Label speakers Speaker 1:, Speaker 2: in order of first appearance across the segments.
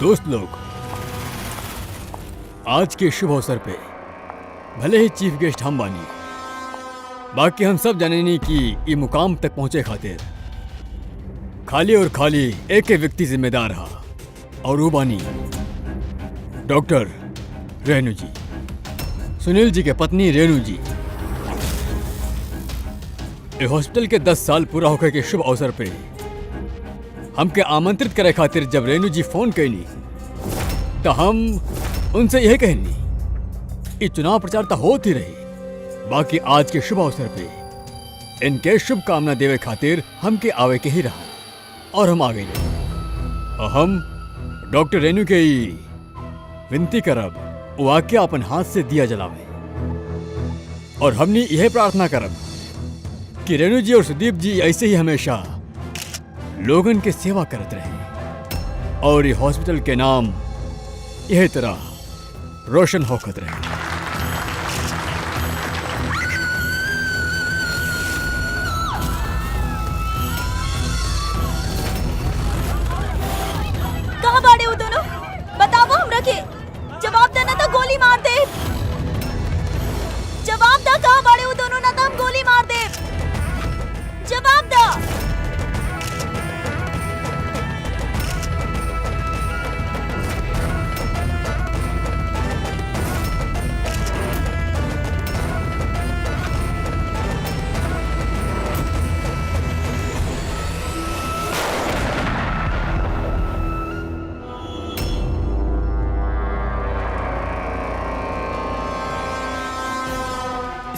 Speaker 1: दोस्त लोग, आज के शुभ अवसर पे भले ही चीफ गेस्ट हम बानी, बाकी हम सब जाने नहीं कि ये मुकाम तक पहुंचे खातिर खाली और खाली एक ही व्यक्ति जिम्मेदार रहा, और वो बानी डॉक्टर रेणु जी, सुनील जी के पत्नी रेणु जी। ये हॉस्पिटल के 10 साल पूरा होकर के शुभ अवसर पे हमके आमंत्रित करे खातिर जब रेणु जी फोन कैनी तो हम उनसे यह कहनी कि चुनाव प्रचार तो होती ही रही, बाकी आज के शुभ अवसर पे इनके शुभकामना देवे खातिर हमके आवे के ही रहा, और हम आ गए। और हम डॉक्टर रेणु के ही विनती करब वो आके अपन हाथ से दिया जलावे, और हमने यह प्रार्थना करब कि रेणु जी और सुदीप जी ऐसे ही हमेशा लोगन के सेवा करते रहे और ये हॉस्पिटल के नाम यह तरह रोशन होकर रहे।
Speaker 2: कहाँ बाड़े हो दोनों? बताओ हमरा के। जवाब देना तो गोली मार दे। जवाब दा, कहाँ बाड़े हो दोनों, ना तो हम गोली मार दे। जवाब दा।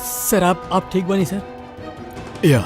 Speaker 1: सर आप ठीक बनी सर? या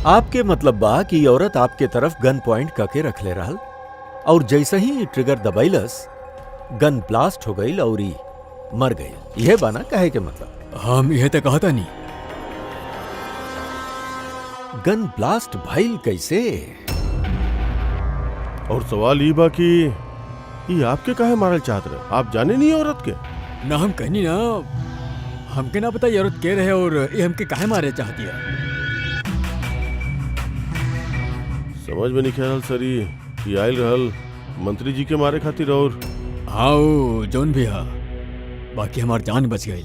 Speaker 3: आपके मतलब बा कि औरत आपके तरफ गन पॉइंट करके रख ले रहल और जैसे ही ट्रिगर दबाइलस गन ब्लास्ट हो गई और ही मर गई। यह बाना कहे के मतलब?
Speaker 1: हम यह तो कहता नहीं।
Speaker 3: गन ब्लास्ट भइल कैसे?
Speaker 4: और सवाल ये बा कि ये आपके काहे मारल चाहत रहे? आप जाने नहीं औरत के?
Speaker 1: ना हम कहनी ना, हमके ना पता ये औरत के रहे और ये हमके काहे मारे चाहती है।
Speaker 4: समझ में नहीं ख्याल सर, ये आयल रहल मंत्री जी के मारे खातिर और
Speaker 1: हाँ वो जौन भी हा, बाकी हमार जान बच गई।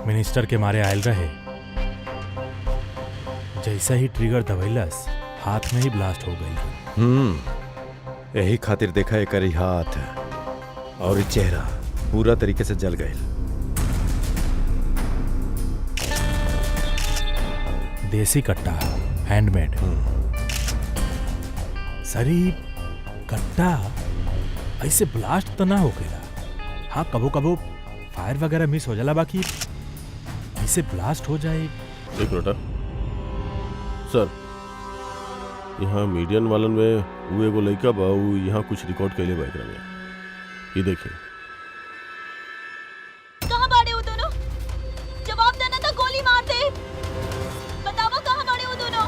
Speaker 5: मिनिस्टर के मारे आयल रहे, जैसा ही ट्रिगर दबैलस हाथ में ही ब्लास्ट हो गई।
Speaker 3: यही खातिर देखा है करी हाथ और ये चेहरा पूरा तरीके से जल गए।
Speaker 5: देसी कट्टा, हैंडमेड। सरी कट्टा ऐसे ब्लास्ट तो ना हो गया। हाँ कबो कबो फायर वगैरह मिस हो जाला, बाकी ऐसे ब्लास्ट हो जाए।
Speaker 4: एक मिनट सर, यहाँ मीडियन वालन में वो एगो लड़का बा, वो यहाँ कुछ रिकॉर्ड कैले बा एकरा में। ये देखिए।
Speaker 2: कहाँ बाड़े हो दोनों? जवाब देना तो गोली मार दे। बताओ कहाँ बाड़े हो दोनों?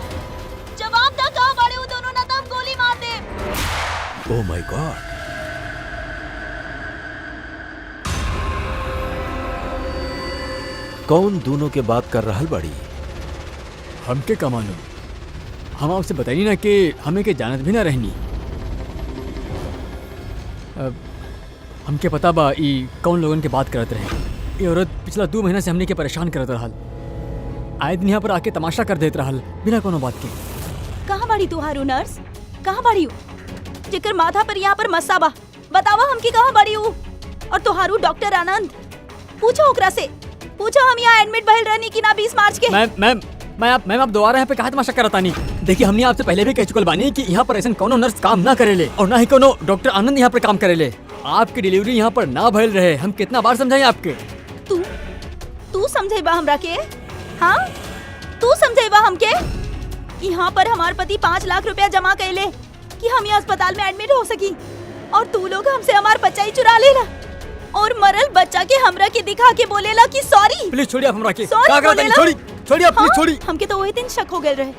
Speaker 2: जवाब दा, कहाँ बाड़े हो दोनों, ना तो हम गोली मार दे।
Speaker 3: Oh my God! कौन दोनों के बात कर रहल बड़ी?
Speaker 1: हमके का मालूम, हम आपसे बताइए ना कि हमें के जानत भी ना रहनी। हमके पता बा ई कौन लोगन के बात करत रहे। ये औरत पिछला 2 महीना से हमने के परेशान करत रहल, आए दिन यहाँ पर आके तमाशा कर देत रहल बिना कोनो बात के।
Speaker 2: कहाँ बाड़ी तुहारू नर्स? कहाँ बाड़ी हो? जेकर माथा पर यहाँ पर मस्सा बा, बतावा हमकी कहाँ बाड़ी हो? और तुहारू डॉक्टर आनंद, पूछो ओकरा से, पूछो हम यहाँ एडमिट भइल रहनी कि ना 20 मार्च के।
Speaker 1: मैम आप दोबारा यहाँ पे कहा तमाशा करता नहीं। देखिए हमने आपसे पहले भी कह चुकल बानी कि यहाँ पर ऐसा कोनो नर्स काम ना करेले और ना ही कोनो डॉक्टर आनंद यहाँ पर काम करेले। आपकी डिलीवरी यहाँ पर ना भइल रहे। हम कितना बार समझाएं आपके।
Speaker 2: तू समझेबा हमरा के? हाँ, तू समझेबा हमके? यहाँ पर हमार पति 5 लाख रुपया जमा कैले कि हम यहाँ अस्पताल में एडमिट हो सकी, और तू लोग हमसे हमार बच्चा ही चुरा लेला और मरल बच्चा के हमरा के दिखा के बोलेला कि सॉरी।
Speaker 1: प्लीज छोड़िए आप हमरा के।
Speaker 2: Sorry
Speaker 1: का करत
Speaker 2: बोलेला?
Speaker 1: छोड़िए आप, प्लीज छोड़िए।
Speaker 2: हमके तो वही दिन शक हो गए रहे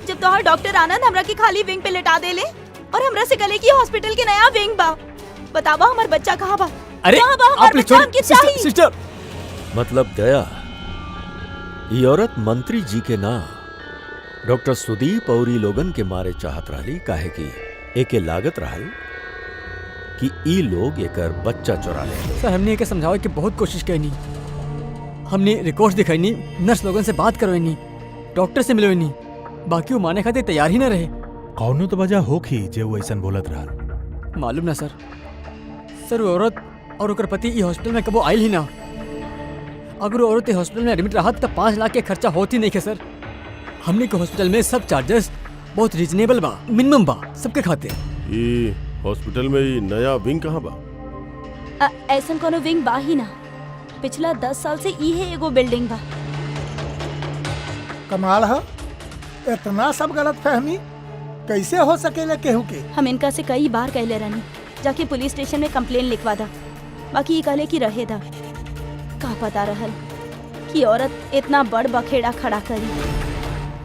Speaker 2: जब तोहर डॉक्टर आनंद हमरा के खाली विंग पे लेटा देले और हमरा से कहले कि हॉस्पिटल के नया विंग बा। बतावा हमार बच्चा कहाँ बा?
Speaker 1: अरे
Speaker 2: कहाँ बा हमार
Speaker 1: आप प्लीज
Speaker 2: बच्चा? हमके
Speaker 1: छोड़िए।
Speaker 2: चाहिए।
Speaker 1: सिस्टर
Speaker 3: मतलब दया, ये औरत मंत्री जी के ना डॉक्टर सुदीप और ई लोगन के मारे चाहत रहली, काहे कि एके लागत रहल कि ई लोग एकर बच्चा चुरा ले।
Speaker 1: सर हमने एके समझावे की बहुत कोशिश कैनी। हमने रिकॉर्ड्स दिखाईनी, नर्स लोगन से बात करवाईनी, डॉक्टर से मिलवाईनी, बाकी वो माने खातिर तैयार ही ना रहे।
Speaker 5: कौनो तो वजह होखी जे वो ऐसन बोलत रहल।
Speaker 1: मालूम ना सर। सर वो औरत और ओकर पति ई हॉस्पिटल में कबो आइल ही ना। अगर वो औरत हॉस्पिटल में एडमिट रहत तो 5 लाख के खर्चा होती नहीं के सर। हमने के हॉस्पिटल में सब चार्जेस बहुत रीजनेबल बा, मिनिमम बा सबके खातिर।
Speaker 4: ये हॉस्पिटल में ये नया विंग कहाँ बा?
Speaker 2: ऐसन कोनो विंग बा ही ना। पिछला 10 साल से इहे एगो बिल्डिंग बा।
Speaker 6: कमाल है, इतना सब गलत फहमी कैसे हो सकेला केहू के?
Speaker 2: हम इनका से कई बार कहले रहनी जाके पुलिस स्टेशन में कंप्लेन लिखवा दा, बाकी ये कहले कि रहे दा। का पता रहल कि औरत इतना बड़ बखेड़ा खड़ा करी।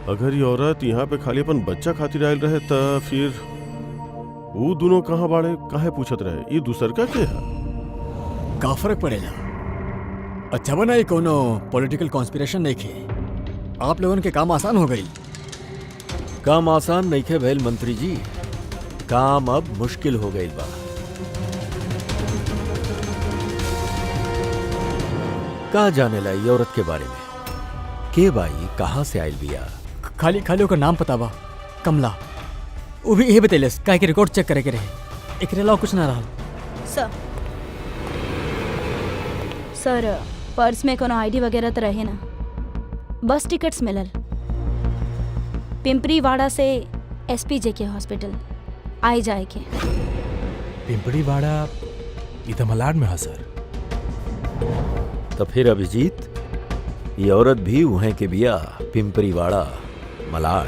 Speaker 4: अगर ये औरत यहाँ पे खाली अपन बच्चा खातिर आयल रहे तो फिर वो दोनों कहाँ बाड़े, काहे पूछत रहे? ये दूसर का के है?
Speaker 1: का फर्क पड़ेला? अच्छा बना ये कोनो पॉलिटिकल कॉन्स्पिरेशन नहीं खे। आप लोगों के काम आसान हो गई।
Speaker 3: काम आसान नहीं खे भैल मंत्री जी, काम अब मुश्किल हो गई बा। का जाने ला ये औरत के बारे में? के बाई कहाँ से आयल बिया?
Speaker 1: खाली ओकर नाम पता बा, कमला। वो भी यही बतेलस काहे के रिकॉर्ड चेक करे के रहे। एकरे अलावा कुछ ना रहल।
Speaker 2: सर पर्स में कोनो आईडी वगैरह तो रहे ना, बस टिकट्स मिलल। पिंपरी वाड़ा से एसपीजे के हॉस्पिटल आए जाए के।
Speaker 5: पिंपड़ी वाड़ा इधर मलाड में है सर।
Speaker 3: तो फिर अभिजीत, ये औरत भी वहीं के बिया, पिंपरी वाड़ा मलाड।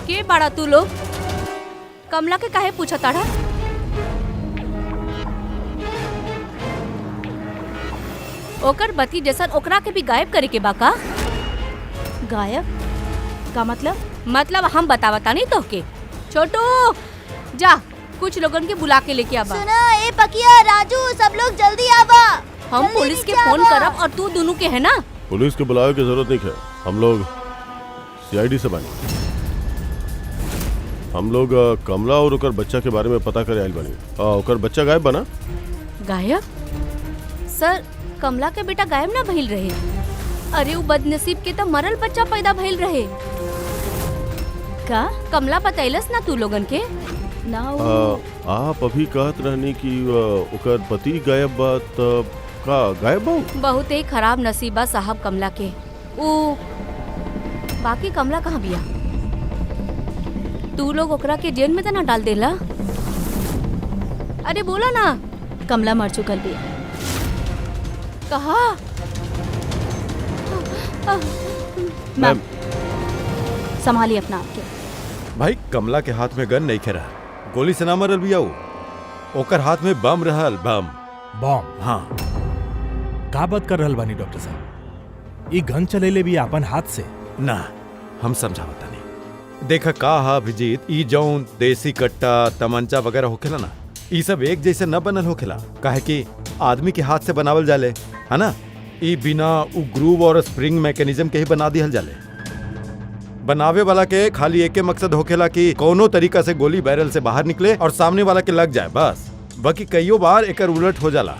Speaker 7: के बाड़ा तू लोग? कमला के काहे पूछा ताड़ा? ओकर बती जैसन ओकरा के भी गायब करे के बा का?
Speaker 2: गायब का मतलब?
Speaker 7: मतलब हम बतावता नहीं तो के। छोटू जा कुछ लोगन के बुला के लेके आबा।
Speaker 2: सुना ए पकिया, राजू, सब लोग जल्दी आवा।
Speaker 7: हम
Speaker 2: जल्दी
Speaker 7: पुलिस के
Speaker 2: नीचे
Speaker 7: फोन
Speaker 2: आवा।
Speaker 7: करब और तू दोनों के है ना।
Speaker 4: पुलिस के बुलावे की जरूरत नहीं है, हम लोग सीआईडी से बने। हम लोग कमला और ओकर बच्चा के बारे में पता करे आयल बनी। ओकर बच्चा गायब बना।
Speaker 7: गायब? सर कमला के बेटा गायब ना भइल रहे। अरे वो बदनसीब के तो मरल बच्चा पैदा भइल रहे।
Speaker 2: का?
Speaker 7: कमला बतैलस ना तू लोगन के?
Speaker 2: ना
Speaker 4: आप अभी कहत रहनी कि ओकर पति गायब बा, तब का गायब बा?
Speaker 7: बहुत ही खराब नसीबा साहब कमला के। ऊ बाकी कमला कहाँ बिया? तू लोग ओकरा के जेल में तो ना डाल देला? अरे बोला ना।
Speaker 2: कमला मर चुकल भी।
Speaker 7: कहा?
Speaker 2: मैम संभालिए अपना आप के।
Speaker 8: भाई कमला के हाथ में गन नहीं खे रहा, गोली से ना मरल बिया वो। ओकर हाथ में बम रहल, बम।
Speaker 5: बॉम्ब?
Speaker 8: हाँ।
Speaker 5: का बात कर रहल बानी डॉक्टर साहब? ई गन चलेले भी अपन हाथ से?
Speaker 8: ना, हम समझावता नहीं। देखा का हा अभिजीत, ई जौन देसी कट्टा तमंचा वगैरह होखेला ना, ई सब एक जैसे न बनल होखेला। काहे कि आदमी के हाथ से बनावल जाले, है ना। ई बिना उ ग्रूव और स्प्रिंग मैकेनिज्म के ही बना दिहल जाले। बनावे वाला के खाली एके मकसद होखेला कि कोनो तरीका से गोली बैरल से बाहर निकले और सामने वाला के लग जाए, बस। बाकी कईयों बार एकर उलट हो जाला।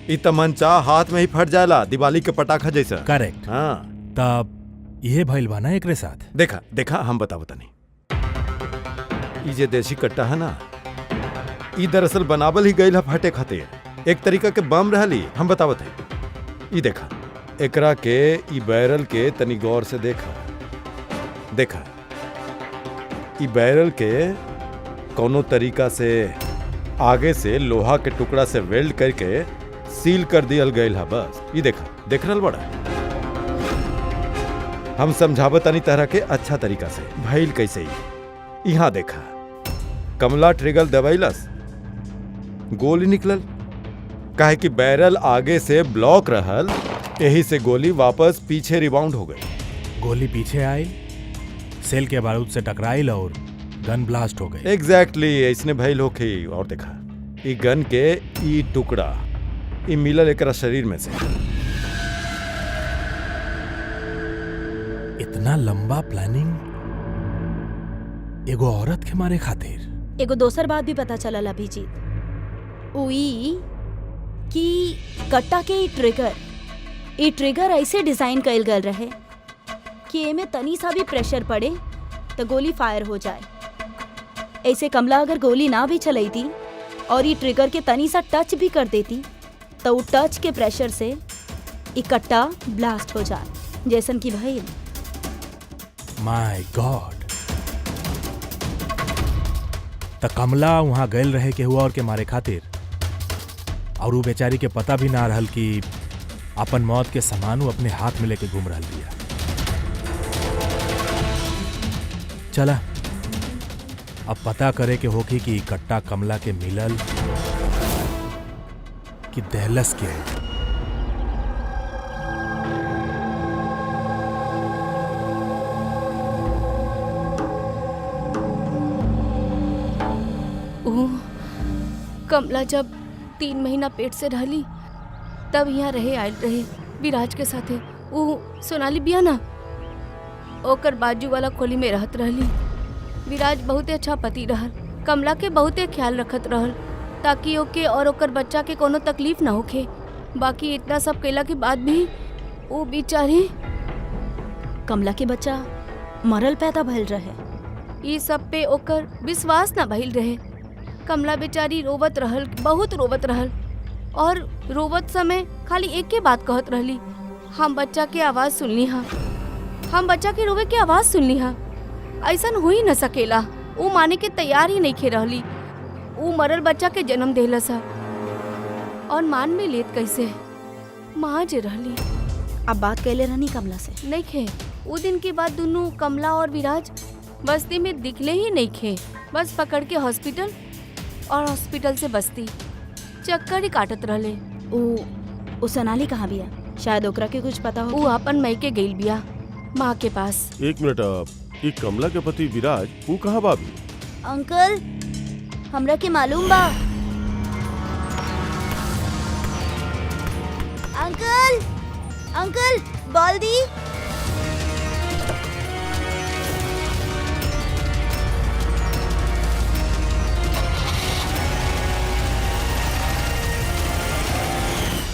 Speaker 8: ई तमंचा हाथ में ही फट जाला, दिवाली के पटाखा जैसा।
Speaker 5: करेक्ट।
Speaker 8: हाँ
Speaker 5: तब ये भइल बा ना एकरे साथ।
Speaker 8: देखा देखा, हम बताओ तनी। ई जे देसी कट्टा है ना, ई दरअसल बनावल ही गईल है फटे खातिर, एक तरीका के बम रहली। हम बतावत है। ई देखा, एकरा के ई बैरल के तनी गौर से देखा। देखा, ई बैरल के कोनो तरीका से आगे से लोहा के टुकड़ा से वेल्ड करके सील कर दियल गईल है। बस ई देखा, देख रहल बड़ा। हम समझावत तनी तरह के अच्छा तरीका से भइल कैसे ही। यहाँ देखा, कमला ट्रिगर दबाइलस, गोली निकलल। काहे कि बैरल आगे से ब्लॉक रहल, यही से गोली वापस पीछे रिबाउंड हो गई।
Speaker 5: गोली पीछे आई, सेल के बारूद से टकराइल और गन ब्लास्ट हो गई।
Speaker 8: एग्जैक्टली इसने भइल होके। और देखा, ई गन के ई टुकड़ा ई मिलल एकरा शरीर में से।
Speaker 5: इतना लंबा प्लानिंग एगो औरत के मारे खातिर।
Speaker 2: एगो दोसर बात भी पता चलल अभिजीत, उई कि कट्टा के ई ट्रिगर ऐसे डिजाइन कइल गल रहे कि एमे तनी सा भी प्रेशर पड़े तो गोली फायर हो जाए। ऐसे कमला अगर गोली ना भी चलैती और ये ट्रिगर के तनी सा टच भी कर देती तो वो टच के प्रेशर से ई कट्टा ब्लास्ट हो जाए, जैसन कि भइल।
Speaker 5: माय गॉड। त कमला वहां गयल रहे केहू और के मारे खातिर, और वो बेचारी के पता भी ना रहल कि अपन मौत के सामान वो अपने हाथ में लेके घूम रहल बिया। चला अब पता करे के होगी कि कट्टा कमला के मिलल कि दहलस के।
Speaker 7: कमला जब 3 महीना पेट से रहली तब यहाँ रहे आयल रहे विराज के साथे। वो सोनाली बिया ना, ओकर बाजू वाला खोली में रहत रहली। विराज बहुते अच्छा पति रहल, कमला के बहुते ख्याल रखत रहल ताकि ओके और ओकर बच्चा के कोनो तकलीफ ना होखे। बाकी इतना सब कैला के बाद भी वो बेचारी
Speaker 2: कमला के बच्चा मरल पैदा भइल रहे।
Speaker 7: ये सब पे ओकर विश्वास ना भइल रहे। कमला बेचारी रोवत रहल, बहुत रोवत रहल, और रोवत समय खाली एक के बात कहत रहली, हम बच्चा के आवाज सुनली हा, हम बच्चा के रोवे के आवाज सुनली हा। ऐसन हो ही न सकेला। वो माने के तैयार ही नहीं खे रहली। वो मरल बच्चा के जन्म देहलस हा, और मान में लेत कैसे माँ जे रहली।
Speaker 2: अब बात कैले रहनी कमला से
Speaker 7: नहीं खे। वो दिन के बाद दोनों कमला और विराज बस्ती में दिखले ही नहीं खे। बस पकड़ के हॉस्पिटल और हॉस्पिटल से बस्ती चक्कर ही काटत रहले।
Speaker 2: ओ सोनाली कहाँ बिया? शायद ओकरा के कुछ पता हो।
Speaker 7: वो अपन मैके गइल बिया माँ के पास।
Speaker 4: एक मिनट, ये कमला के पति विराज वो कहाँ बा अभी?
Speaker 2: अंकल हमरा के मालूम बा। अंकल अंकल बॉल दी।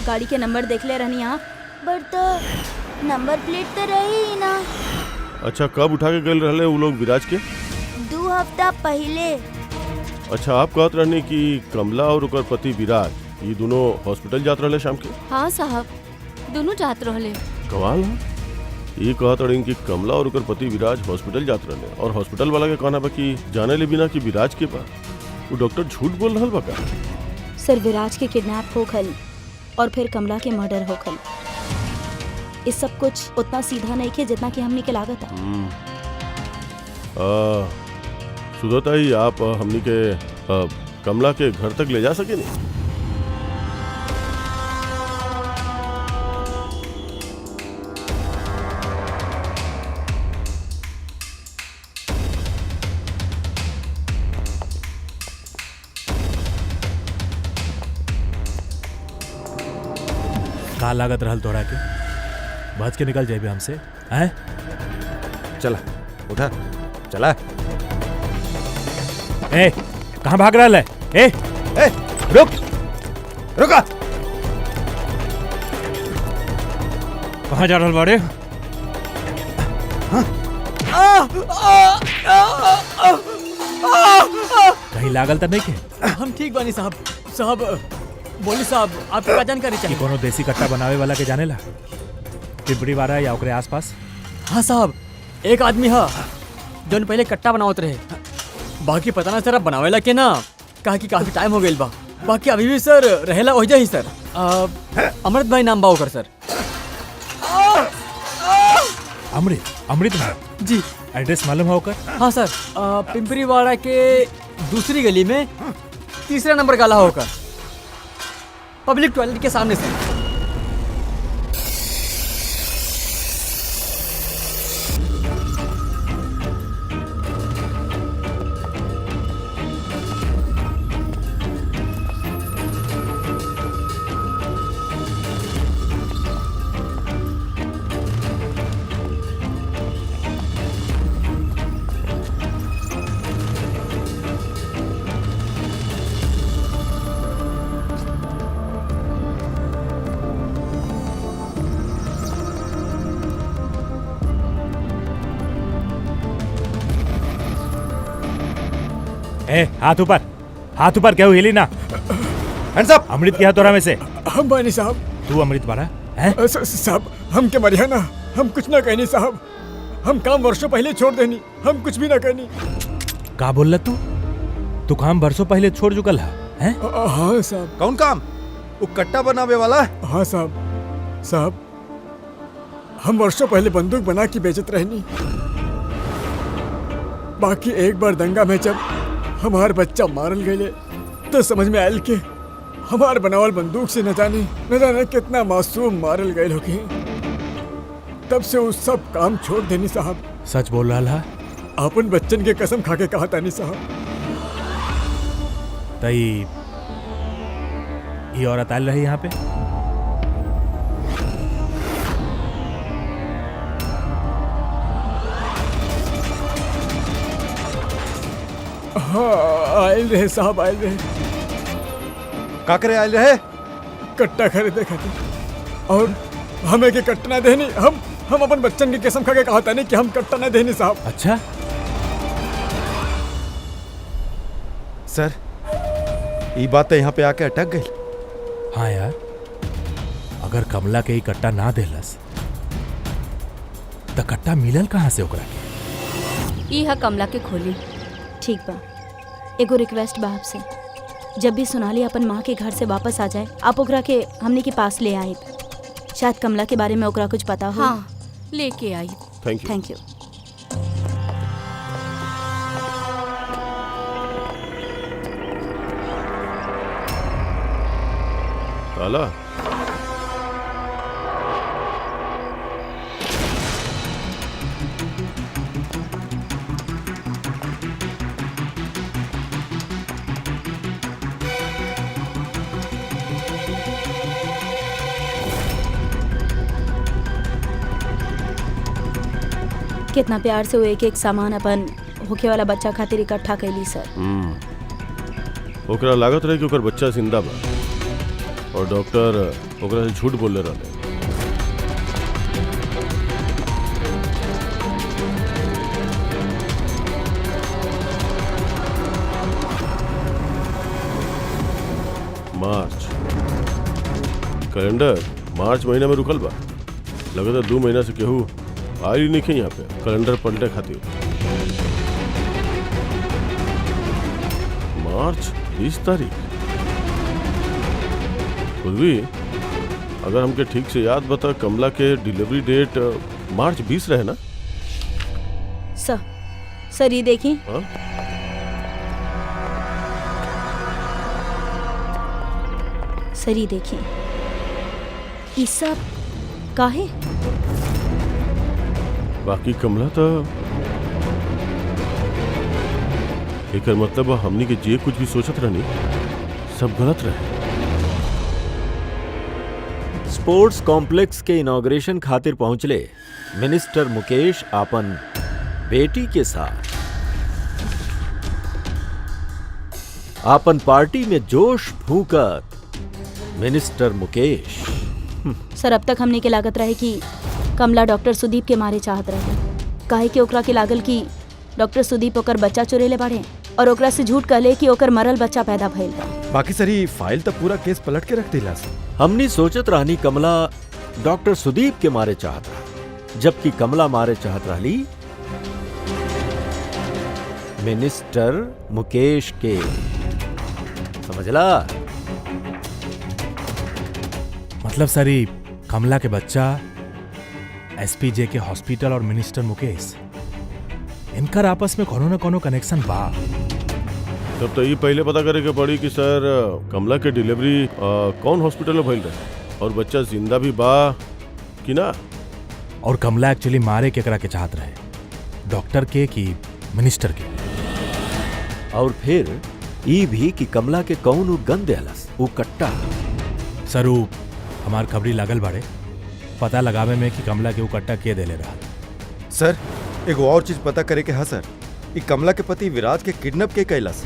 Speaker 2: गाड़ी के नंबर देख ले रहनी आप, बट तो नंबर प्लेट तो रही ही ना।
Speaker 4: अच्छा, कब उठा के गए रहले वो लोग विराज के?
Speaker 2: 2 हफ्ता पहले।
Speaker 4: अच्छा, आप कहत रहनी कि कमला और ओकर पति विराज ये दोनों हॉस्पिटल जात रहले शाम के?
Speaker 7: हाँ साहब, दोनों जात रहले।
Speaker 4: कमाल है। ये कहत रही कि कमला और ओकर पति विराज हॉस्पिटल जात रहले, और हॉस्पिटल वाला के कहना बा कि जाने ले बिना कि विराज के पास वो डॉक्टर झूठ बोल रहल बा का?
Speaker 2: सर, विराज के किडनैप होखल और फिर कमला के मर्डर होखल, इस सब कुछ उतना सीधा नहीं खे जितना कि हमने के लागत है।
Speaker 4: सुधरता ही आप हमनी के कमला के घर तक ले जा सके नहीं?
Speaker 5: का लागत रहल तोड़ा के? बच के निकल जाए हमसे हैं?
Speaker 8: चला उठा, चला।
Speaker 5: ए, कहाँ भाग रहा है? ए,
Speaker 8: ए,
Speaker 5: रुक।
Speaker 8: रुका।
Speaker 5: कहाँ जा रहल बाड़े? कहीं लागल तो नहीं के?
Speaker 1: हम ठीक बानी साहब। साहब बोली साहब, आपको क्या जानकारी
Speaker 5: कि
Speaker 1: चाहिए?
Speaker 5: कोनो देसी कट्टा बनावे वाला के जानेला? पिपड़ी वाला या ओकरे आसपास?
Speaker 1: हाँ साहब, एक आदमी है जौन पहले कट्टा बनावत रहे। बाकी पता ना सर अब बनावेला के ना, कहा कि काफी टाइम हो गइल बा। बाकी अभी भी सर रहेला ओहिजा ही सर। अमृत भाई नाम बा ओकर सर।
Speaker 5: अमृत नाम?
Speaker 1: जी।
Speaker 5: एड्रेस मालूम है ओकर?
Speaker 1: हाँ सर, पिंपरीवाड़ा के दूसरी गली में तीसरा नंबर गाला होकर, पब्लिक टॉयलेट के सामने से।
Speaker 5: ए, हाथ ऊपर क्या हिली ना?
Speaker 8: Hands up.
Speaker 5: अमृत क्या तोरा में से?
Speaker 9: हम बानी साहब।
Speaker 5: तू अमृत बारा है?
Speaker 9: साहब हम के मरिया ना, हम कुछ ना कहनी साहब। हम काम वर्षों पहले छोड़ देनी, हम कुछ भी ना कहनी।
Speaker 5: का बोल तू? तू काम बरसों पहले छोड़ चुकल है?
Speaker 9: हाँ साहब।
Speaker 8: कौन काम? वो कट्टा बनावे वाला?
Speaker 9: हाँ साहब। साहब हम वर्षों पहले बंदूक बना के बेचत रहनी। बाकी एक बार दंगा में जब हमार बच्चा मारल गए तो समझ में आयल के हमार बनावल बंदूक से न जाने कितना मासूम मारल गए होके। तब से उस सब काम छोड़ देनी साहब।
Speaker 5: सच बोल रहा है?
Speaker 9: अपन बच्चन के कसम खा के कहा तानी साहब।
Speaker 5: तई ये औरत आयल रही यहाँ पे?
Speaker 9: हाँ आयल रहे साहब, आयल रहे।
Speaker 8: का करे आयल रहे?
Speaker 9: कट्टा खरीदे खातिर और हमें के कट्टा ना देनी। हम अपन बच्चन की कसम खा के कहा तानी कि हम कट्टा ना देनी साहब।
Speaker 5: अच्छा
Speaker 8: सर, ये बात तो यहाँ पे आके अटक गई।
Speaker 5: हाँ यार, अगर कमला के ही कट्टा ना देलस तो कट्टा मिलल कहाँ से ओकरा के?
Speaker 7: ई है कमला के खोली।
Speaker 2: ठीक बा, एगो रिक्वेस्ट बा आपसे। जब भी सोनाली अपन माँ के घर से वापस आ जाए, आप ओकरा के हमने के पास ले आए। शायद कमला के बारे में ओकरा कुछ पता हो।
Speaker 7: हाँ, लेके आई।
Speaker 4: Thank you.
Speaker 2: Thank you.
Speaker 4: ताला
Speaker 2: कितना प्यार से वो एक एक सामान अपन होके वाला बच्चा खातिर इकट्ठा कैली सर।
Speaker 4: ओकरा लागत रहे कि ओकर बच्चा जिंदा बा और डॉक्टर ओकरा से झूठ बोले रहले। मार्च कैलेंडर मार्च महीना में रुकल बा। लगता 2 महीना से केहू आई नहीं यहाँ पे कैलेंडर पलटे खातिर। मार्च 20 तारीख। खुद भी अगर हमके ठीक से याद बता, कमला के डिलीवरी डेट मार्च 20 रहे ना?
Speaker 2: सर ये देखिए।
Speaker 4: हाँ?
Speaker 2: सर ये देखिए, ये सब काहे?
Speaker 4: बाकी कमला तो एकर मतलब हमनी के जे कुछ भी सोचत रहनी सब गलत रहे।
Speaker 3: स्पोर्ट्स कॉम्प्लेक्स के इनॉग्रेशन खातिर पहुंचले मिनिस्टर मुकेश आपन बेटी के साथ आपन पार्टी में जोश फूंकत मिनिस्टर मुकेश
Speaker 2: सर अब तक हमने के लागत रहे कि कमला डॉक्टर सुदीप के मारे चाहत रहे, काहे कि ओकरा के लागल कि डॉक्टर सुदीप ओकर बच्चा चुरेले बाड़े और ओकरा से झूठ कहले कि ओकर मरल बच्चा पैदा भइल बा।
Speaker 8: बाकी सर ये फाइल तो पूरा केस पलट के रख दिला सर।
Speaker 3: हमनी सोचत रहनी कमला डॉक्टर सुदीप के मारे चाहत रहा, जबकि कमला मारे चाहत रहली मिनिस्टर मुकेश के। समझला?
Speaker 5: मतलब सर ई कमला के बच्चा एसपीजे के हॉस्पिटल और मिनिस्टर मुकेश इनकर आपस में कोनो न कोनो कनेक्शन बा।
Speaker 4: तब तो ये पहले पता करे के पड़ी कि सर कमला के डिलीवरी कौन हॉस्पिटल में भइल रहे और बच्चा जिंदा भी बा कि ना।
Speaker 5: और कमला एक्चुअली मारे केकरा के चाहत रहे, डॉक्टर के कि मिनिस्टर के।
Speaker 3: और फिर ई भी कि कमला के कौन उ गन देहलस, उ कट्टा।
Speaker 5: सर उ हमार खबरी लागल बाड़े पता लगावे में कि कमला के उ कट्टा के देले रहा।
Speaker 8: सर एगो और चीज पता करे के हा सर, ई कमला के पति विराज के किडनैप के कैलास।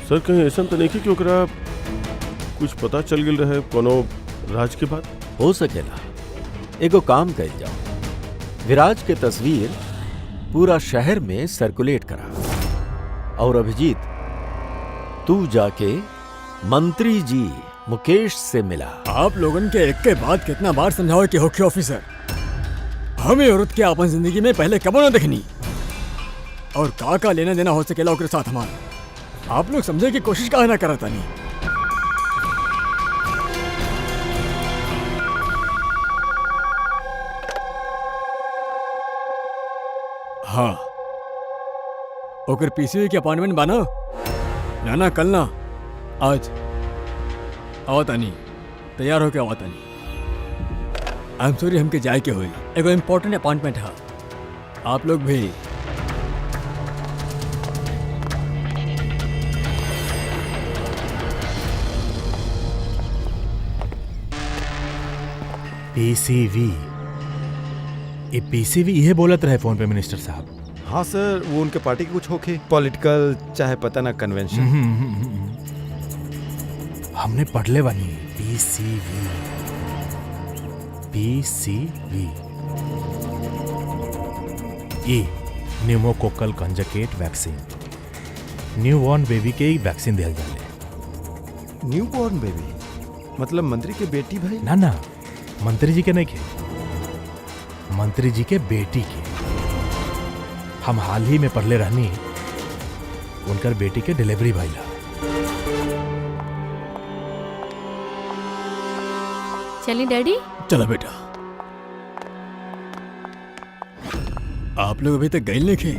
Speaker 4: सर कहीं ऐसा तो नहीं कि ओकरा कुछ पता चल गई रहे कोनो राज के बाद।
Speaker 3: हो सकेला एगो काम कइल जाओ, विराज के तस्वीर पूरा शहर में सर्कुलेट करा और अभिजीत तू जाके मंत्री जी मुकेश से मिला।
Speaker 1: आप लोगन के एक के बाद कितना बार समझाओ कि होके ऑफिसर, हमें औरत के अपन जिंदगी में पहले कबो ना देखनी और का लेना देना हो सकेला ओकरे साथ हमारा। आप लोग समझे की कोशिश काहे ना करता नहीं। हाँ ओकर पीसीओ के अपॉइंटमेंट बाना ना कल ना आज आवतानी तैयार होके आवतानी। आई एम सॉरी हमके जाए के हुई, एगो इम्पोर्टेंट अपॉइंटमेंट है। आप लोग भी
Speaker 5: पीसीवी, ये पीसीवी यह बोलत रहे फोन पे मिनिस्टर साहब।
Speaker 8: हाँ सर वो उनके पार्टी के कुछ होके पॉलिटिकल चाहे पता ना कन्वेंशन।
Speaker 5: हमने पढ़ले बानी पीसीवी। पीसीवी ये न्यूमोकोकल कंजकेट वैक्सीन, न्यूबॉर्न बेबी के ही वैक्सीन दिया जाले।
Speaker 8: न्यूबॉर्न बेबी मतलब मंत्री के बेटी भाई?
Speaker 5: ना ना मंत्री जी के नहीं के, मंत्री जी के बेटी के। हम हाल ही में पढ़ले रहनी उनकर बेटी के डिलीवरी भइला।
Speaker 7: चली डैडी।
Speaker 1: चलो बेटा, आप लोग अभी तक गए नहीं खे?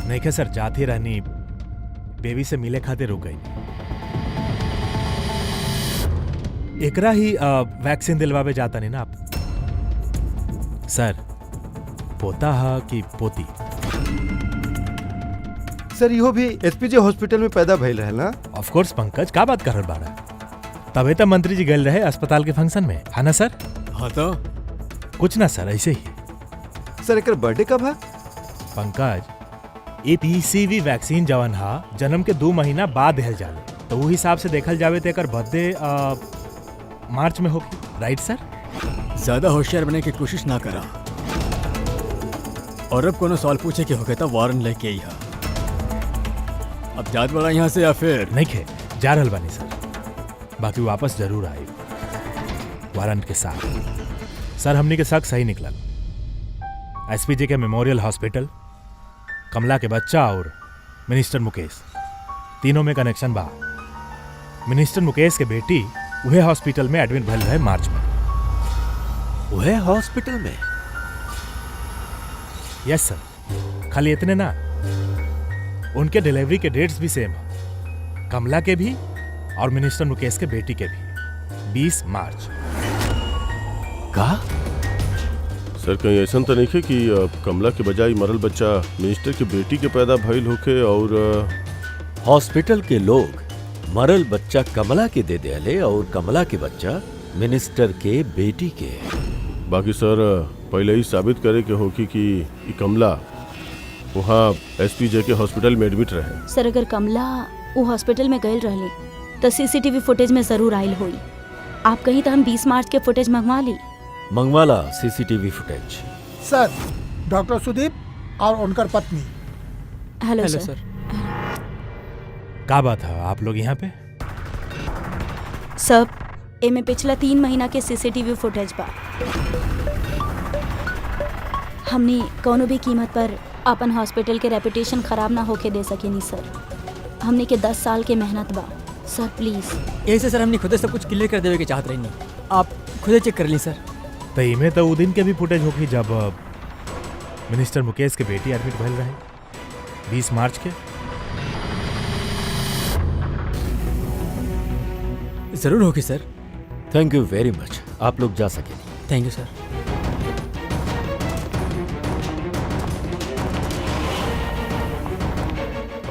Speaker 5: नहीं के सर, जाती रहनी बेबी से मिले खाते रुक गई। एकरा ही वैक्सीन दिलवावे जाता नहीं ना आप। सर पोता है कि पोती?
Speaker 8: सर इहो भी एसपीजे हॉस्पिटल में पैदा भइल रहे ना?
Speaker 5: ऑफ कोर्स पंकज, का बात कर रहा बाड़ा? तबे तो मंत्री जी गए रहे अस्पताल के फंक्शन में, है ना सर?
Speaker 1: हाँ तो
Speaker 5: कुछ ना सर, ऐसे ही।
Speaker 8: सर एकर बर्थडे कब है?
Speaker 5: पंकज ये पीसीवी वैक्सीन जवन हा जन्म के 2 महीना बाद दिहल जाले, तो वो हिसाब से देखल जावे तो एकर बर्थडे मार्च में होगी, राइट सर?
Speaker 1: ज्यादा होशियार बनने की कोशिश ना करा और अब कोनो सवाल पूछे के होके तो वारंट लेके आई हा। अब जात बड़ा यहाँ से या फिर
Speaker 5: नहीं खे जा रहल बानी सर, बाकी वापस जरूर आई वारंट के साथ। सर हमनी के शक सही निकलल। एसपीजे के मेमोरियल हॉस्पिटल, कमला के बच्चा और मिनिस्टर मुकेश, तीनों में कनेक्शन बा। मिनिस्टर मुकेश के बेटी वह हॉस्पिटल में एडमिट भइल रहे मार्च में।
Speaker 3: वह हॉस्पिटल में?
Speaker 5: यस सर, खाली इतने ना, उनके डिलीवरी के डेट्स भी सेम है, कमला के भी और मिनिस्टर मुकेश के बेटी के भी 20 मार्च।
Speaker 3: का?
Speaker 4: सर कहीं ऐसा तो नहीं है कि कमला के बजाय मरल बच्चा मिनिस्टर की बेटी के पैदा भइल होके और
Speaker 3: हॉस्पिटल के लोग मरल बच्चा कमला के दे देले और कमला के बच्चा मिनिस्टर के बेटी के।
Speaker 4: बाकी सर पहले ही साबित करे के होगी कि ई कमला वहाँ एसपीजे के हॉस्पिटल में एडमिट रहे।
Speaker 2: सर अगर कमला वो हॉस्पिटल में गए रहली तो सीसीटीवी फुटेज में जरूर आयल हुई। आप कहीं तो हम 20 मार्च के फुटेज मंगवा ली।
Speaker 3: मंगवाला सीसीटीवी फुटेज।
Speaker 6: सर, डॉक्टर सुदीप और उनकर पत्नी।
Speaker 2: हेलो
Speaker 1: हेलो
Speaker 2: सर।
Speaker 1: सर।
Speaker 5: का बात है आप लोग यहाँ पे?
Speaker 2: सब एमे पिछला 3 महीना के सीसीटीवी फुटेज बा। हमने कोनो भी कीमत पर अपन हॉस्पिटल के रेपुटेशन खराब ना होके दे सकेनी सर। हमने के 10 साल के मेहनत बा सर, प्लीज।
Speaker 1: ऐसे सर हमने खुद से सब कुछ क्लियर कर देवे के चाहत रही। आप खुद चेक कर ली सर।
Speaker 5: तो इमे तो उ दिन के भी फुटेज होगी जब मिनिस्टर मुकेश के बेटी एडमिट भइल रहे 20 मार्च के।
Speaker 1: जरूर होगी सर।
Speaker 3: थैंक यू वेरी मच। आप लोग जा सके।
Speaker 1: थैंक यू सर।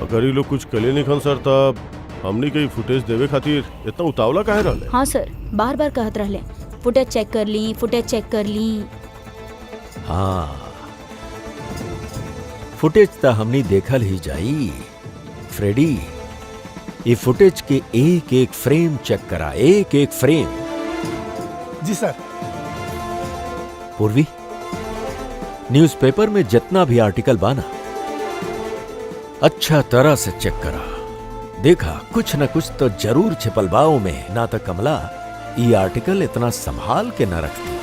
Speaker 4: अगर ये लोग कुछ कले नहीं खन सर तब हमने कई फुटेज देवे खातिर इतना उतावला काहे रहले?
Speaker 2: हाँ सर, बार बार कहत रहले फुटेज चेक कर ली, फुटेज चेक कर ली।
Speaker 3: हाँ, फुटेज तो हमने देखल ही जाई। फ्रेडी, ये फुटेज के एक एक फ्रेम चेक करा, एक एक फ्रेम।
Speaker 6: जी सर।
Speaker 3: पूर्वी, न्यूज़पेपर में जितना भी आर्टिकल बाना अच्छा तरह से चेक करा। देखा कुछ न कुछ तो जरूर छिपल बाओ में, ना तो कमला ये आर्टिकल इतना संभाल के न रखती।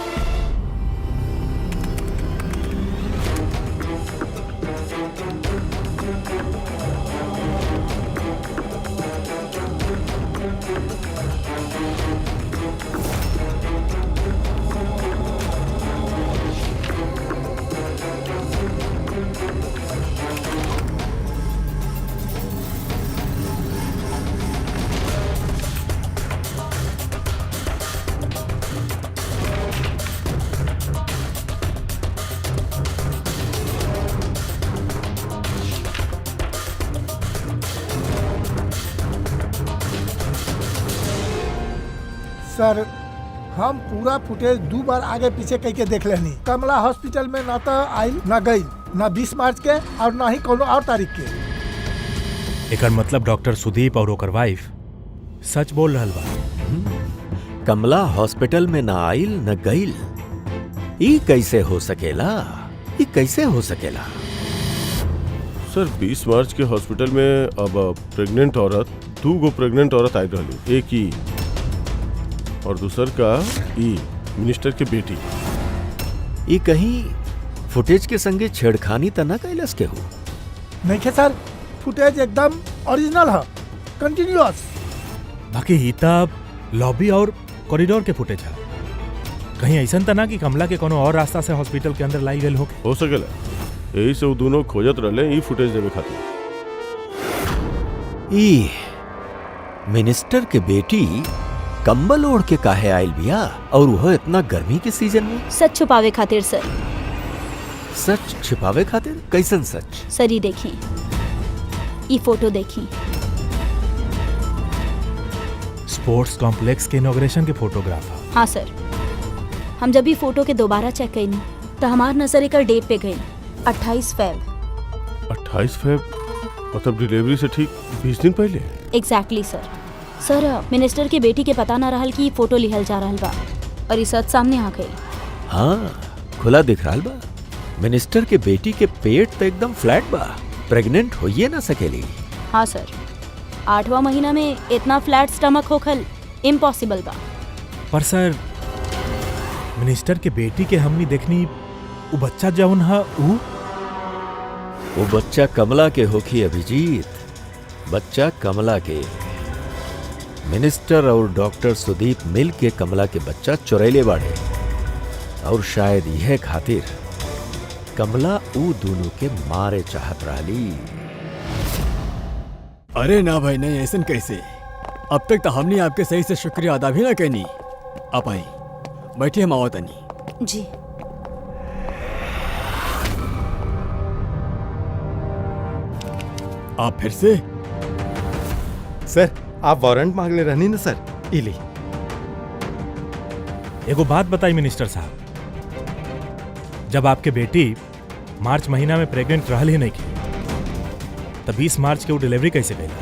Speaker 6: सर, हम पूरा फुटेज 2 बार आगे पीछे कह के देख लेनी। कमला हॉस्पिटल में ना तो आइल ना गई, ना 20 मार्च के और ना ही कोनो और तारीख के।
Speaker 5: एकर मतलब डॉक्टर सुदीप और ओकर वाइफ सच बोल रहल बा।
Speaker 3: कमला हॉस्पिटल में ना आइल न गईल, ई कैसे हो सकेला? ई कैसे हो सकेला?
Speaker 4: सर 20 मार्च के हॉस्पिटल में अब प्रेग्नेंट औरत 2 गो प्रेग्नेंट औरत आई रही, एक ही और दूसर का ई मिनिस्टर के बेटी।
Speaker 3: ई कहीं फुटेज के संगे छेड़खानी त न कैलस के हो?
Speaker 6: नहीं खे सर, फुटेज एकदम ओरिजिनल है, कंटिन्यूअस।
Speaker 5: बाकी ही तब लॉबी और कॉरिडोर के फुटेज है। कहीं ऐसा त ना कि कमला के कोनो और रास्ता से हॉस्पिटल के अंदर लाई गेल होके?
Speaker 4: हो सकेला, यही से वो दोनों खोजत रहले ई फुटेज देवे खातिर।
Speaker 3: ई मिनिस्टर के बेटी कंबल ओढ़ के काहे आयल बिया, और वो इतना गर्मी के सीजन में?
Speaker 2: सच छुपावे खातिर सर।
Speaker 3: सच छिपावे खातिर? कैसन सच?
Speaker 2: सर ये देखी, ये फोटो देखी।
Speaker 5: स्पोर्ट्स कॉम्प्लेक्स के इनॉग्रेशन के फोटोग्राफ है।
Speaker 2: हाँ सर, हम जब ये फोटो के दोबारा चेक कईनी तो हमार नजर एक डेट पे गई 28 फेब।
Speaker 4: 28 फेब मतलब डिलीवरी से ठीक 20 दिन पहले।
Speaker 2: एग्जैक्टली सर। सर मिनिस्टर के बेटी के पता ना रहल कि फोटो लिहल जा रहल बा और ये सच सामने आ गई।
Speaker 3: हाँ, खुला दिख रहा बा। मिनिस्टर के बेटी के पेट तो एकदम फ्लैट बा, प्रेग्नेंट होइए ना सकेली।
Speaker 2: हाँ सर, 8वां महीना में इतना फ्लैट स्टमक होखल इम्पॉसिबल बा।
Speaker 5: पर सर मिनिस्टर के बेटी के हमनी देखनी वो बच्चा जौन है
Speaker 3: वो बच्चा कमला के होखी अभिजीत, बच्चा कमला के। मिनिस्टर और डॉक्टर सुदीप मिल के कमला के बच्चा चुरैले बाड़े, और शायद यह खातिर कमला ऊ दोनों के मारे चाहत रही।
Speaker 1: अरे ना भाई नहीं, ऐसा कैसे? अब तक तो हमने आपके सही से शुक्रिया अदा भी ना कहनी। आप आई बैठिए, हम आवत नहीं।
Speaker 2: जी
Speaker 1: आप फिर से?
Speaker 8: सर आप वारंट मांग ले रहनी ना सर, इली।
Speaker 5: एगो बात बताई मिनिस्टर साहब, जब आपके बेटी मार्च महीना में प्रेग्नेंट रहल ही नहीं की तो 20 मार्च के वो डिलीवरी कैसे कैला?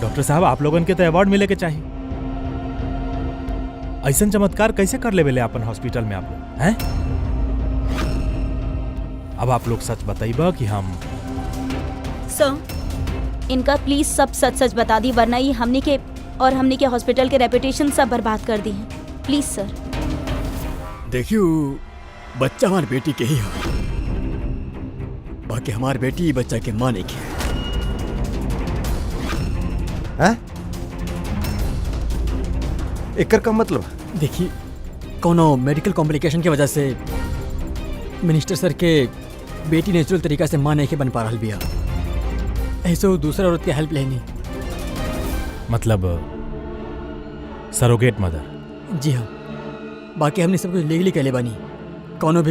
Speaker 5: डॉक्टर साहब आप लोगन के तो अवार्ड मिले के चाहिए। ऐसा चमत्कार कैसे कर ले बेले अपन हॉस्पिटल में आप लोग हैं? अब आप लोग सच बताइबा कि हम
Speaker 2: सर इनका प्लीज सब सच सच बता दी, वरना ये हमने के हॉस्पिटल के रेपुटेशन सब बर्बाद कर दी है। प्लीज सर।
Speaker 1: देखियो बच्चा हमारी बेटी के ही है, बाकी हमारी बेटी बच्चा के माँ नहीं है।
Speaker 8: हैं? एकर का मतलब?
Speaker 1: देखिए कोनो मेडिकल कॉम्प्लिकेशन की वजह से मिनिस्टर सर के बेटी नेचुरल तरीका से माँ नहीं के बन पा रहा बिया, ऐसे वो दूसरा औरत की हेल्प लेनी।
Speaker 5: मतलब सरोगेट मदर?
Speaker 1: जी हाँ, बाकी हमने सब कुछ लीगली के ले बानी, कोनो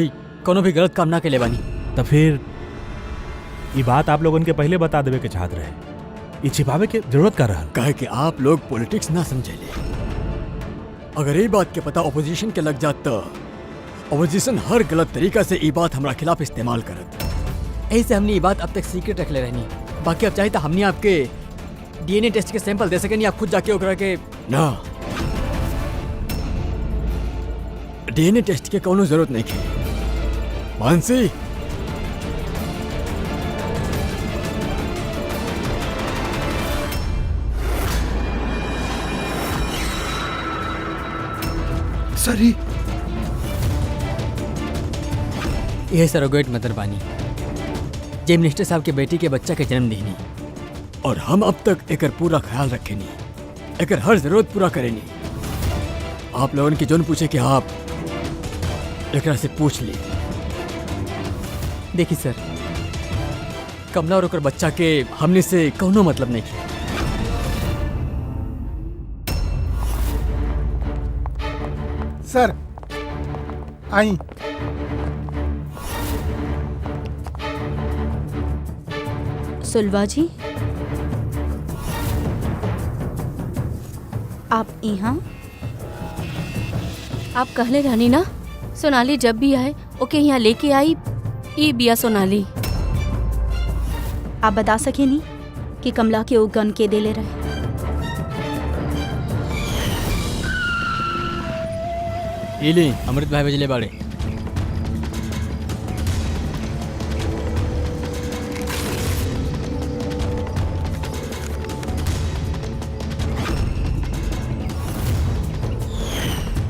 Speaker 1: भी गलत काम ना के ले बानी।
Speaker 5: तो फिर ये बात आप लोगन के पहले बता देवे के चाहत रहे, ये छिपावे के जरूरत का रहा?
Speaker 1: कहे कि आप लोग पॉलिटिक्स ना समझे ले। अगर ये बात के पता ऑपोजिशन के लग जात तो ऑपोजिशन हर गलत तरीका से ये बात हमारा खिलाफ इस्तेमाल करत। ऐसे हमने ये बात अब तक सीक्रेट रख ले रहनी, बाकी अब चाहे तो हमने आपके डीएनए टेस्ट के सैंपल दे सके, नहीं आप खुद जाके ओकरा के ना डीएनए टेस्ट के कोनो जरूरत नहीं है। मानसी
Speaker 8: सरी
Speaker 1: यह सरोगेट मदर बानी जे मिनिस्टर साहब के बेटी के बच्चा के जन्म देनी, और हम अब तक एकर पूरा ख्याल रखेनी, एकर हर जरूरत पूरा करेनी। आप लोगों की जोन पूछे कि आप एकरा से पूछ ली। देखिए सर, कमला और ओकर बच्चा के हमने से कोनो मतलब नहीं किया।
Speaker 6: Sir I.
Speaker 2: सुलवा जी आप यहाँ?
Speaker 7: आप कहले रहनी ना सोनाली जब भी आए ओके यहाँ लेके आई, ई बिया सोनाली।
Speaker 2: आप बता सके नहीं कि कमला के वो गन के दे ले रहे?
Speaker 1: इली अमृत भाई बजले बाड़े।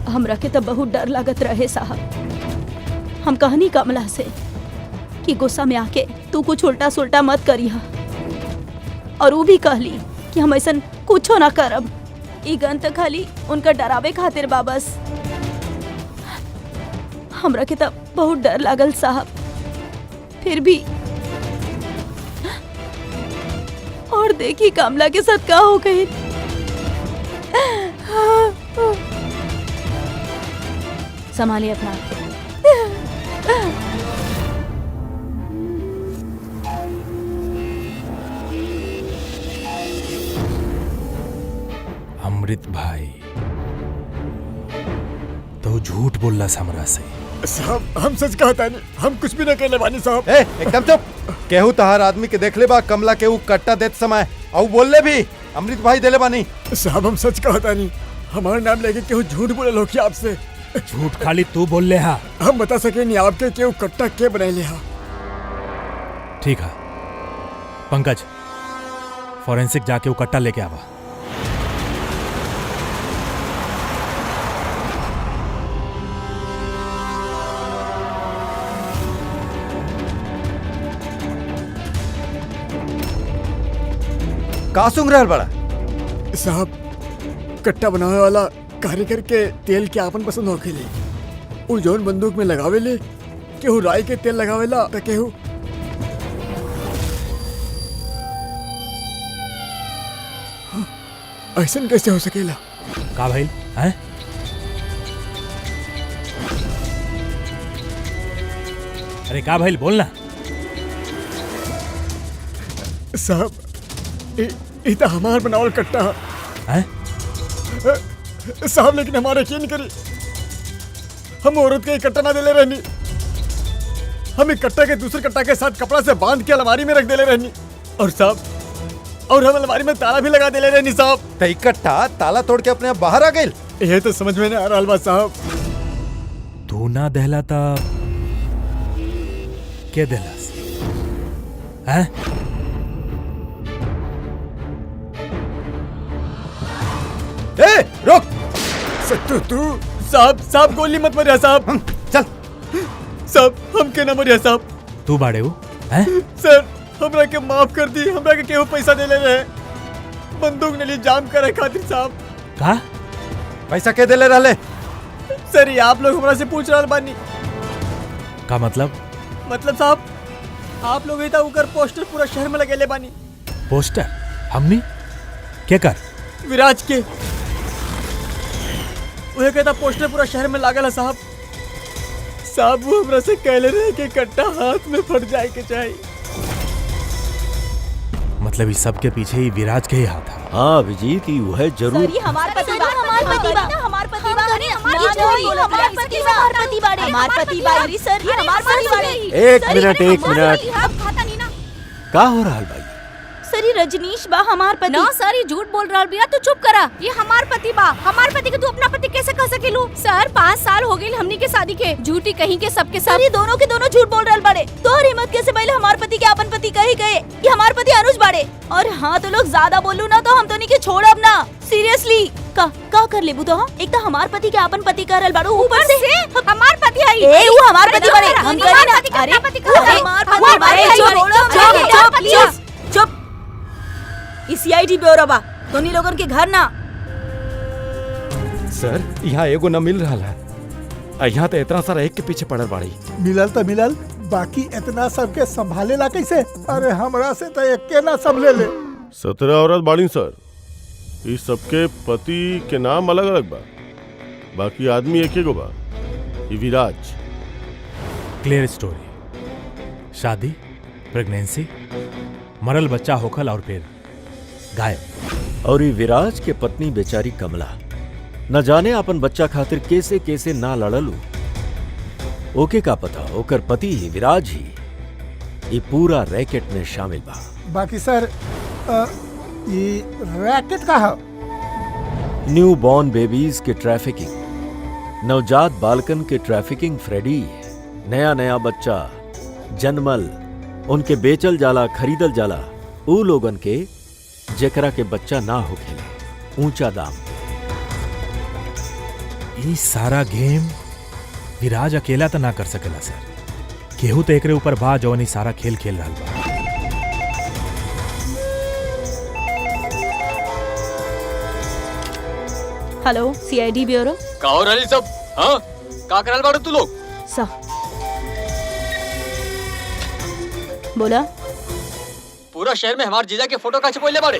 Speaker 2: हमरा के तो बहुत डर लागत रहे साहब। हम कहनी कमला से कि गुस्सा में आके तू कुछ उल्टा सुल्टा मत करिहा, और वो भी कहली कि हम ऐसा कुछो ना करब। ई गन तो खाली उनका डरावे खातिर बा बस। हमरा के तब बहुत डर लागल साहब, फिर भी। और देखी कमला के साथ का हो गई। संभालिए अपना।
Speaker 5: अमृत भाई तो झूठ बोलला हमरा से।
Speaker 9: साहब हम सच कहता नहीं, हम कुछ भी न कहले बानी साहब।
Speaker 8: ए एकदम चुप। केहू तहार आदमी के देख ले बा कमला के ऊ कट्टा देत समय और बोलले भी अमृत भाई देले बानी।
Speaker 9: साहब हम सच कहता नहीं, हमारा नाम लेके केहू झूठ बोले लोग आपसे।
Speaker 5: झूठ खाली तू बोल ले हा।
Speaker 9: हम बता सके नहीं आपके केहू कट्टा के बनाए ले हा।
Speaker 5: ठीक है पंकज, फॉरेंसिक जाके वो कट्टा लेके आवा।
Speaker 8: का सुंग रहल बड़ा?
Speaker 9: साहब कट्टा बनावे वाला कारीगर के तेल के आपन पसंद होखेले। उ जौन बंदूक में लगावेले, केहू राई के तेल लगावेला त केहू ऐसन कैसे हो सकेला?
Speaker 5: का भाई हैं? अरे का भाई बोलना।
Speaker 9: साहब ई त हमार बनावल कट्टा
Speaker 5: हैं?
Speaker 9: साहब, लेकिन हमारे यकीन करी, हम औरत के कट्टा ना देले रहनी। हम एक कट्टा के दूसरे कट्टा के साथ कपड़ा से बांध के अलमारी में रख देले रहनी। और साहब
Speaker 1: और हम अलमारी में ताला भी लगा दे ले रहे साहब।
Speaker 8: तई कट्टा ताला तोड़ के अपने आप बाहर आ गए।
Speaker 1: ये तो समझ में नहीं आ रहा बा साहब।
Speaker 5: तू ना दहला था के दहलास हैं?
Speaker 8: ए रुक।
Speaker 1: सट्टू तू साहब गोली मत मरिया साहब।
Speaker 8: चल
Speaker 1: साहब हम के ना मरिया साहब।
Speaker 5: तू बाड़े हो हैं?
Speaker 1: सर हमरा के माफ कर दी। हमरा के केहू पैसा दे ले रहे बंदूक नली जाम करे खातिर साहब।
Speaker 5: का
Speaker 8: पैसा के देले रहले?
Speaker 1: सर ये आप लोग हमरा से पूछ रहा बानी।
Speaker 5: का मतलब
Speaker 1: साहब आप लोग इतना उकर पोस्टर पूरा शहर में लगेले बानी।
Speaker 5: पोस्टर हमनी के कर
Speaker 1: विराज के उहे कहता पोस्टर पूरा शहर में लागल है साहब। साहब वो हमरा से कहले रहे कि कट्टा हाथ में फट जाए के चाहिए।
Speaker 5: मतलब इस सब के पीछे ही विराज के ही हाथ है।
Speaker 3: हाँ अभिजीत ही वह जरूर।
Speaker 2: सर ये हमार पति बा, हमार पति बा, हमार पति बा, हमार पति बा, हमार पति बा, हमार पति बा, सर ये हमार पति बा।
Speaker 3: एक मिनट
Speaker 7: अब खाता नहीं ना।
Speaker 3: का हो रहा है भाई?
Speaker 2: सर ये रजनीश बा हमार पति।
Speaker 7: ना सर ये झूठ बोल रहा बिया। तू चुप करा। ये हमार पति बा। हमार पति के तू अपना पति कैसे कह सकेलू? सर 5 साल हो गए हमनी के शादी के। झूठी कहीं के सबके सब।
Speaker 2: सर ये दोनों के दोनों झूठ बोल रहल बाड़े। तोहर हिम्मत कैसे पहले हमार पति के अपन पति कही गए? ये हमार पति अनुज बाड़े। और हाँ तो लोग ज्यादा बोलू ना तो हम तो नहीं के छोड़ब ना। सीरियसली का कर लेबू तो? एक तो हमार पति के अपन पति कह रहल बाड़ू, ऊपर से
Speaker 7: हमार पति आई।
Speaker 2: ए वो हमार पति बाड़े। हम करे ना। अरे हमार पति बाड़े। चुप प्लीज चुप। सीआईडी ब्यूरो बा तोनी लोगन के घर ना।
Speaker 8: सर यहाँ एगो न मिल रहा है। यहाँ तो इतना सारा एक के पीछे पड़ल बाड़ी।
Speaker 6: मिलल तो मिलल, बाकी इतना सबके संभाले ला कैसे? अरे हमरा से तो एक के ना संभले ले।
Speaker 4: 17 औरत बाड़ी सर। इस सबके पति के नाम अलग अलग बा, बाकी आदमी एक ही गो बा। ये विराज।
Speaker 5: Clear story. शादी, प्रेगनेंसी, मरल बच्चा होखल और फिर गायब।
Speaker 3: और ये विराज के पत्नी बेचारी कमला न जाने अपन बच्चा खातिर कैसे कैसे ना लड़लू। ओके का पता ओकर पति ही विराज ही ये पूरा रैकेट में शामिल बा।
Speaker 6: बाकी सर ये रैकेट का है?
Speaker 3: न्यू बॉर्न बेबीज के ट्रैफिकिंग, नवजात बालकन के ट्रैफिकिंग फ्रेडी। नया नया बच्चा जन्मल उनके बेचल जाला, खरीदल जाला ऊ लोगन के जेकरा के बच्चा ना होखेला ऊंचा दाम।
Speaker 5: ये सारा गेम विराज अकेला तो ना कर सकेला सर। केहू तो एकरे ऊपर बा जौन ई सारा खेल खेल रहा बा।
Speaker 2: Hello CID bureau.
Speaker 1: का हो रही सब? हाँ का करल बाड़ू तू लोग?
Speaker 2: सा बोला।
Speaker 1: पूरा शहर में हमार जीजा के फोटो का छपैले बाड़े।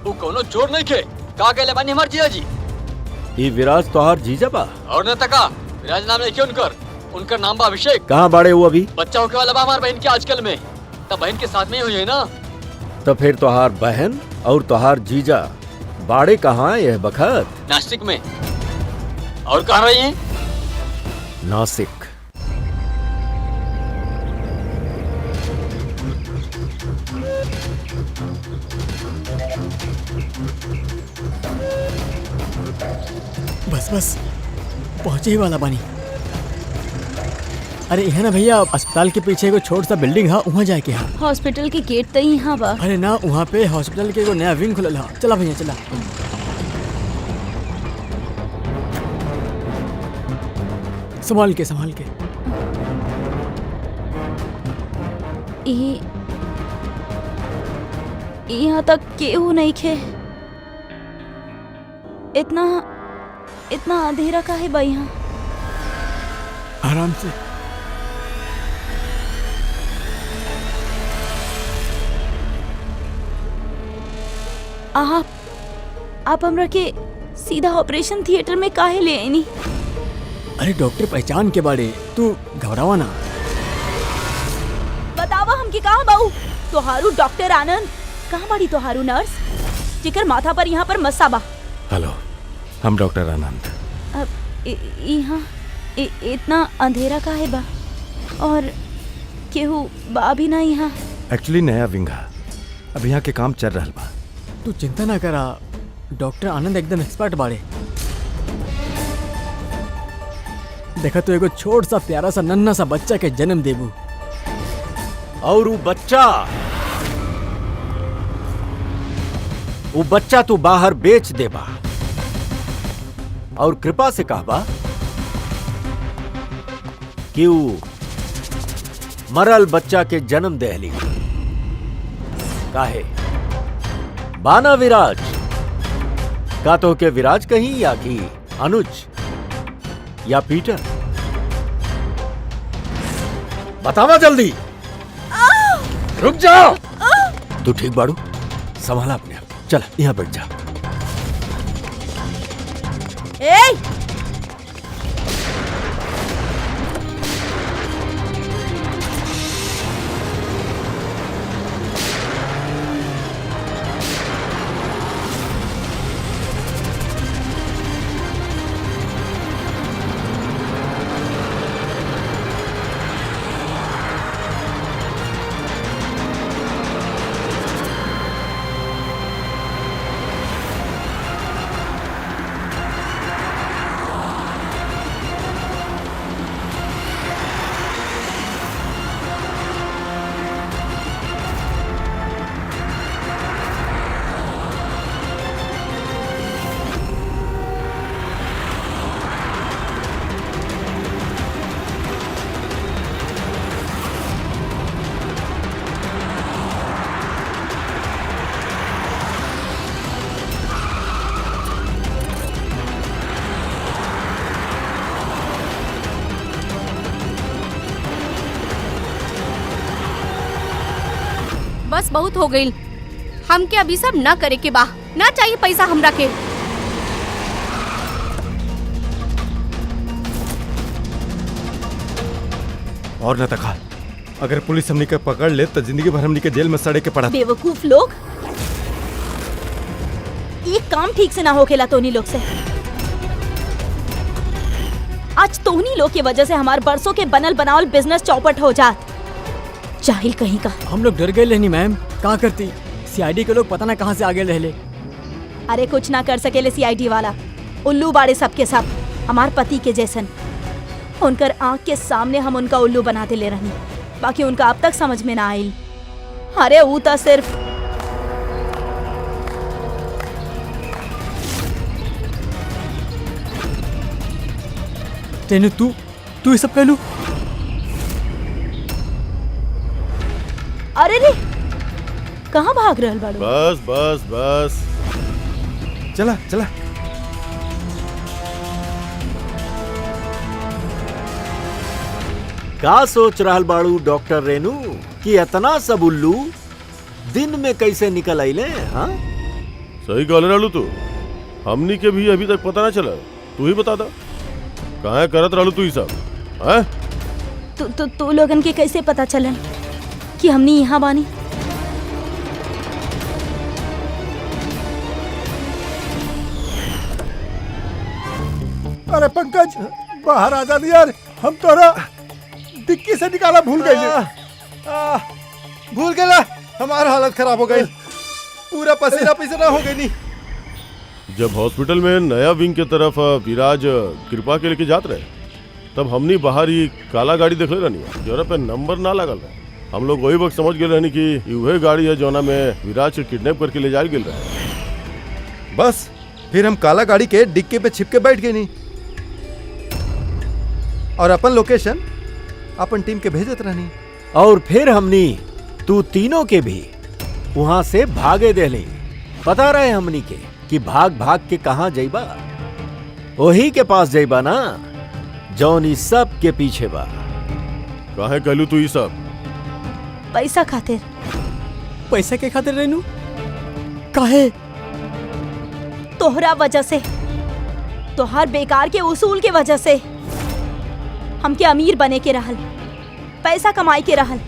Speaker 1: वो कोनो चोर नहीं खे। का कहले बानी हमार जीजा जी?
Speaker 3: ये विराज तोहार जीजा बा?
Speaker 1: और न तका विराज नाम नहीं क्यों उनकर नाम बा अभिषेक।
Speaker 3: कहाँ बाड़े वो अभी?
Speaker 1: बच्चा होके वाला बा हमार बहन के आजकल में। तब बहन के साथ में ही हुई है ना।
Speaker 3: तो फिर तोहार बहन और तोहार जीजा बाड़े कहाँ यह बखत?
Speaker 1: नासिक में। और कहाँ रही है?
Speaker 3: नासिक।
Speaker 1: बस पहुंचे ही वाला बानी। अरे है ना भैया, अस्पताल के पीछे एगो छोट सा बिल्डिंग है, वहाँ जाए के।
Speaker 2: हॉस्पिटल के गेट तई यहाँ बा।
Speaker 1: अरे ना वहाँ पे हॉस्पिटल के एगो नया विंग खुलल है। चला भैया चला। संभाल के
Speaker 2: यहाँ तक केहू नहीं खे। इतना अंधेरा का है बा यहाँ?
Speaker 1: आराम से।
Speaker 2: आप हमरा के सीधा ऑपरेशन थिएटर में काहे ले आईनी?
Speaker 1: अरे डॉक्टर पहचान के बारे, तू घबरावा ना।
Speaker 2: बतावा हमके कहाँ बाऊ? तोहारू डॉक्टर आनंद कहाँ बाड़ी? तोहारू नर्स जेकर माथा पर यहाँ पर मस्सा बा।
Speaker 8: हेलो, हम डॉक्टर आनंद।
Speaker 2: अब यहाँ इतना अंधेरा काहे बा? और केहू बा भी ना यहाँ?
Speaker 8: एक्चुअली नया विंग है, अब यहाँ के काम चल रहा बा।
Speaker 1: तू चिंता ना करा, डॉक्टर आनंद एकदम एक्सपर्ट बाड़े। देखा तो एगो छोट सा प्यारा सा नन्हा सा बच्चा के जन्म देबू,
Speaker 3: और वो बच्चा तू बाहर बेच देबा और कृपा से कहबा कि वो मरल बच्चा के जन्म देहली काहे बाना विराज का तो के विराज कहीं या कि अनुज या पीटर, बतावा जल्दी। रुक जाओ। तू ठीक बाड़ू? संभाला अपने आप। चल यहां बैठ जा।
Speaker 2: ए!
Speaker 7: बस बहुत हो गई। हमके अभी सब ना करे के बा, ना चाहिए पैसा हमरा के।
Speaker 8: और न तका, अगर पुलिस हमनी के पकड़ ले तो जिंदगी भर हमनी के जेल में सड़े के पड़ा।
Speaker 2: बेवकूफ लोग, एक काम ठीक से ना होखेला तोहनी लोग से। आज तोहनी लोग की वजह से हमार बरसों के बनल बनावल बिजनेस चौपट हो जात। जाहिल कहीं का।
Speaker 1: हम लोग डर गए लेनी मैम, कहाँ करती? सीआईडी के लोग पता ना कहाँ से आगे रहले।
Speaker 2: अरे कुछ ना कर सकेले सीआईडी वाला, उल्लू बाड़े सबके सब हमार पति के जैसन। उनकर आंख के सामने हम उनका उल्लू बना दे ले रहनी, बाकी उनका अब तक समझ में ना आइल। अरे वो तो सिर्फ
Speaker 1: तेने तू ये सब कहलू?
Speaker 2: अरे रे, कहाँ भाग रहल बाड़ू?
Speaker 4: बस बस बस,
Speaker 8: चला चला।
Speaker 3: का सोच रहल बाड़ू डॉक्टर रेनू कि इतना सब उल्लू दिन में कैसे निकल आइले? हाँ,
Speaker 4: सही कहले रहलू तू। हमनी के भी अभी तक पता ना चला। तू ही बता दा, कहाँ करत रहलू तू ये सब? हैं?
Speaker 2: तू लोगन के कैसे पता चलन कि हमनी यहाँ बानी?
Speaker 6: अरे पंकज, बाहर आ जा यार, हम तोरा डिक्की से निकाला भूल गए।
Speaker 8: भूल गया, हमारा हालत खराब हो गई, पूरा पसीना पसीना हो गई। नहीं,
Speaker 4: जब हॉस्पिटल में नया विंग के तरफ विराज कृपा के लेके जात रहे, तब हमनी बाहर ही काला गाड़ी देख ले रहनी, जोरा पे नंबर ना लगल रहे। हम लोग वही वक्त समझ गए रहनी कि वह गाड़ी है जोना में विराज के किडनैप करके ले जाए गेल रहे।
Speaker 8: बस फिर हम काला गाड़ी के डिक्की पे छिप के बैठ गए नहीं, और अपन लोकेशन अपन टीम के भेजत रहनी।
Speaker 3: और फिर हमनी तू तीनों के भी वहां से भागे देली। पता रहे हमनी के कि भाग भाग के कहाँ जाइबा, वही के पास जाइबा ना जौन इस सब के पीछे बा।
Speaker 4: काहे कहलू तू ये सब?
Speaker 2: पैसा खातिर।
Speaker 1: पैसा के खातिर रेनू? काहे?
Speaker 2: तोहरा वजह से, तोहार बेकार के उसूल के वजह से हमके अमीर बने के रहल, पैसा कमाई के रहल।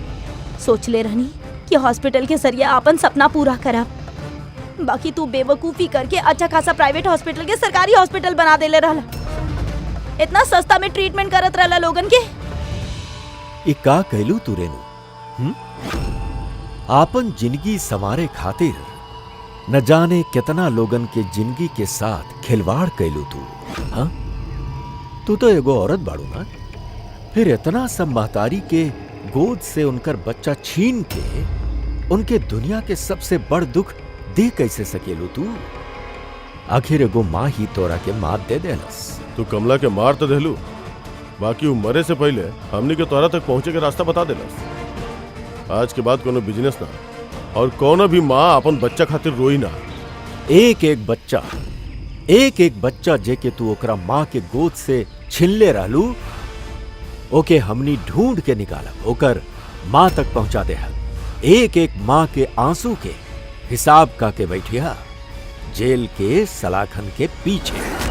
Speaker 2: सोच ले रहनी कि हॉस्पिटल के जरिए अपन सपना पूरा करब, बाकी तू बेवकूफी करके अच्छा खासा प्राइवेट हॉस्पिटल के सरकारी हॉस्पिटल बना देले रहल। इतना सस्ता में ट्रीटमेंट करत रहला लोगन के।
Speaker 3: ई का कहलू तू रेनू? आपन जिंदगी संवारे खातिर न जाने कितना लोगन के जिंदगी के साथ खिलवाड़ कैलू तू। हाँ, तू तो एगो औरत बाड़ू ना, फिर इतना सब महतारी के गोद से उनकर बच्चा छीन के उनके दुनिया के सबसे बड़ दुख दे कैसे सकेलू तू? आखिर एगो माँ ही तोरा के मात दे देलस।
Speaker 4: तू कमला के मार तो देलू, बाकी वो मरे से पहले हमनी के तोरा तक पहुंचे के रास्ता बता देलस। आज के बाद कोनो बिजनेस ना और कोनो भी माँ अपन बच्चा खातिर रोई ना।
Speaker 3: एक एक बच्चा जेके तू ओकरा माँ के गोद से छिनले रहलू, ओके हमनी ढूंढ के निकालब, ओकर माँ तक पहुंचा दे। एक एक माँ के आंसू के हिसाब का के बैठिया जेल के सलाखन के पीछे।